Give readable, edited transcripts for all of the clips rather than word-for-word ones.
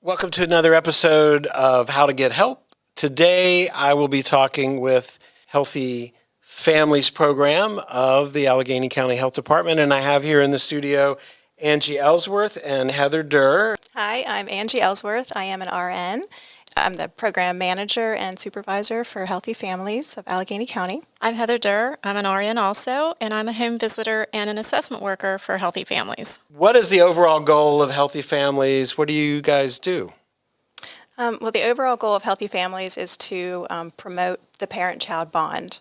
Welcome to another episode of How to Get Help. Today I will be talking with Healthy Families Program of the Allegany County Health Department, and I have here in the studio Angie Ellsworth and Heather Deurr. Hi, I'm Angie Ellsworth. I am an RN. I'm the program manager and supervisor for Healthy Families of Allegany County. I'm Heather Deurr. I'm an RN also, and I'm a home visitor and an assessment worker for Healthy Families. What is the overall goal of Healthy Families? What do you guys do? Well, the overall goal of Healthy Families is to promote the parent-child bond.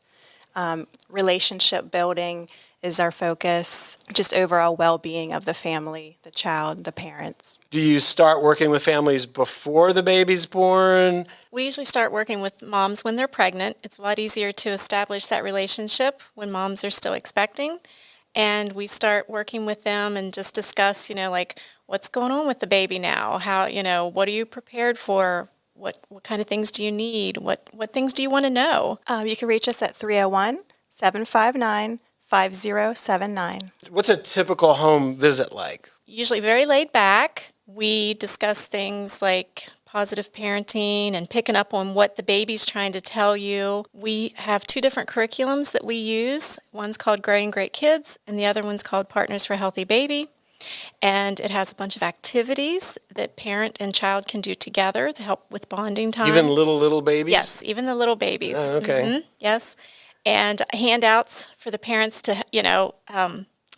Relationship building is our focus, just overall well-being of the family, the child, the parents. Do you start working with families before the baby's born? We usually start working with moms when they're pregnant. It's a lot easier to establish that relationship when moms are still expecting. And we start working with them and just discuss, like what's going on with the baby now? How, what are you prepared for? What kind of things do you need? What things do you want to know? You can reach us at 301-759-5079. What's a typical home visit like? Usually very laid back. We discuss things like positive parenting and picking up on what the baby's trying to tell you. We have two different curriculums that we use. One's called Growing Great Kids, and the other one's called Partners for Healthy Baby. And it has a bunch of activities that parent and child can do together to help with bonding time. Even little babies? Yes, even the little babies. Oh, okay. Mm-hmm. Yes. And handouts for the parents to,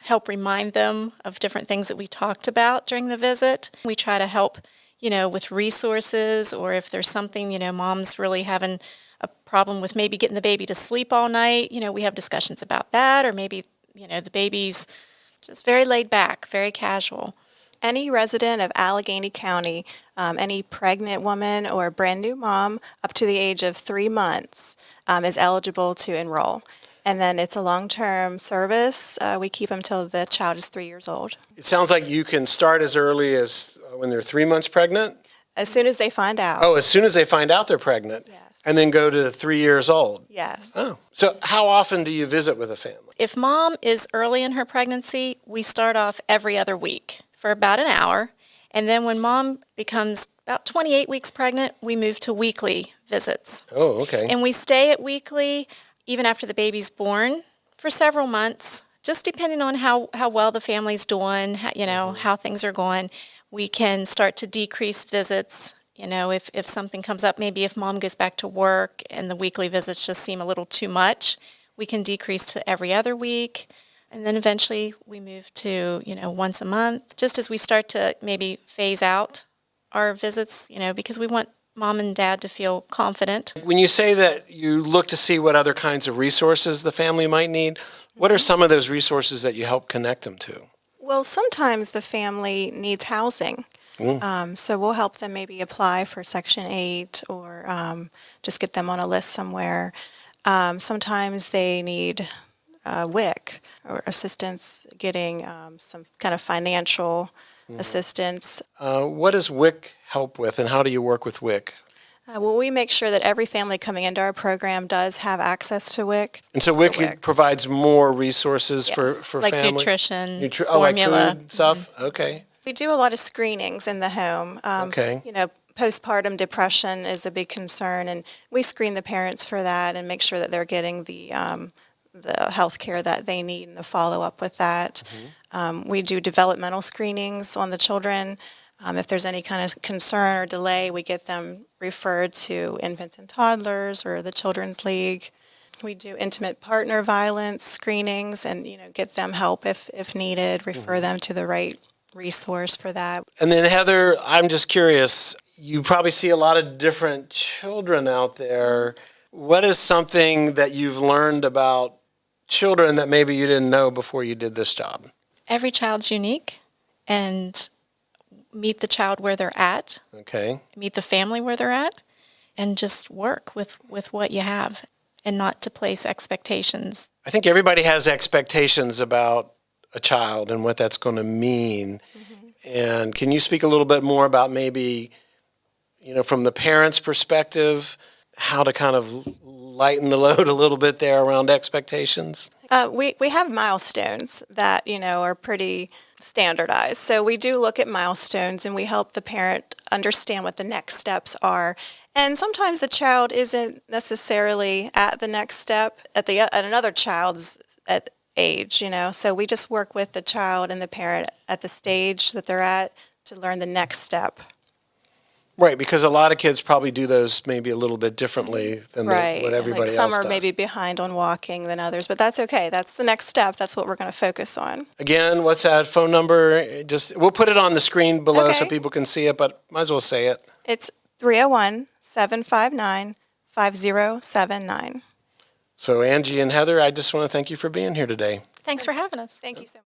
help remind them of different things that we talked about during the visit. We try to help, with resources, or if there's something, mom's really having a problem with maybe getting the baby to sleep all night, we have discussions about that, or maybe, the baby's just very laid back, very casual. Any resident of Allegany County, any pregnant woman or brand new mom up to the age of 3 months is eligible to enroll. And then it's a long-term service. We keep them till the child is 3 years old. It sounds like you can start as early as when they're 3 months pregnant? As soon as they find out. Oh, as soon as they find out they're pregnant? Yes. And then go to 3 years old? Yes. Oh. So how often do you visit with a family? If mom is early in her pregnancy, we start off every other week for about an hour. And then when mom becomes about 28 weeks pregnant, we move to weekly visits. Oh, okay. And we stay at weekly even after the baby's born for several months, just depending on how well the family's doing, how things are going. We can start to decrease visits. If something comes up, maybe if mom goes back to work and the weekly visits just seem a little too much, we can decrease to every other week. And then eventually we move to, once a month, just as we start to maybe phase out our visits, because we want mom and dad to feel confident. When you say that you look to see what other kinds of resources the family might need, what are some of those resources that you help connect them to? Well, sometimes the family needs housing. So we'll help them maybe apply for Section 8 or just get them on a list somewhere. Sometimes they need WIC or assistance getting some kind of financial assistance. What does WIC help with, and how do you work with WIC? Well, we make sure that every family coming into our program does have access to WIC. And so WIC provides more resources for like family? nutrition, Like formula. food stuff? Okay. We do a lot of screenings in the home. Okay. Postpartum depression is a big concern, and we screen the parents for that and make sure that they're getting the health care that they need and the follow-up with that. We do developmental screenings on the children. If there's any kind of concern or delay, we get them referred to infants and toddlers or the Children's League. We do intimate partner violence screenings and, get them help if needed, refer them to the right resource for that. And then Heather, I'm just curious, you probably see a lot of different children out there. What is something that you've learned about children that maybe you didn't know before you did this job? Every child's unique, and meet the child where they're at. Okay. Meet the family where they're at, and just work with what you have and not to place expectations. I think everybody has expectations about a child and what that's going to mean. And can you speak a little bit more about maybe, from the parents' perspective, how to kind of lighten the load a little bit there around expectations? We have milestones that, are pretty standardized. So we do look at milestones and we help the parent understand what the next steps are. And sometimes the child isn't necessarily at the next step at another child's age, So we just work with the child and the parent at the stage that they're at to learn the next step. Right, because a lot of kids probably do those maybe a little bit differently than Right. what everybody Like else some does. are maybe behind on walking than others, but that's okay. That's the next step. That's what we're going to focus on. Again, what's that phone number? We'll put it on the screen below so Okay. people can see it, but might as well say it. It's 301-759-5079. So Angie and Heather, I just want to thank you for being here today. Thanks for having us. Thank you so much.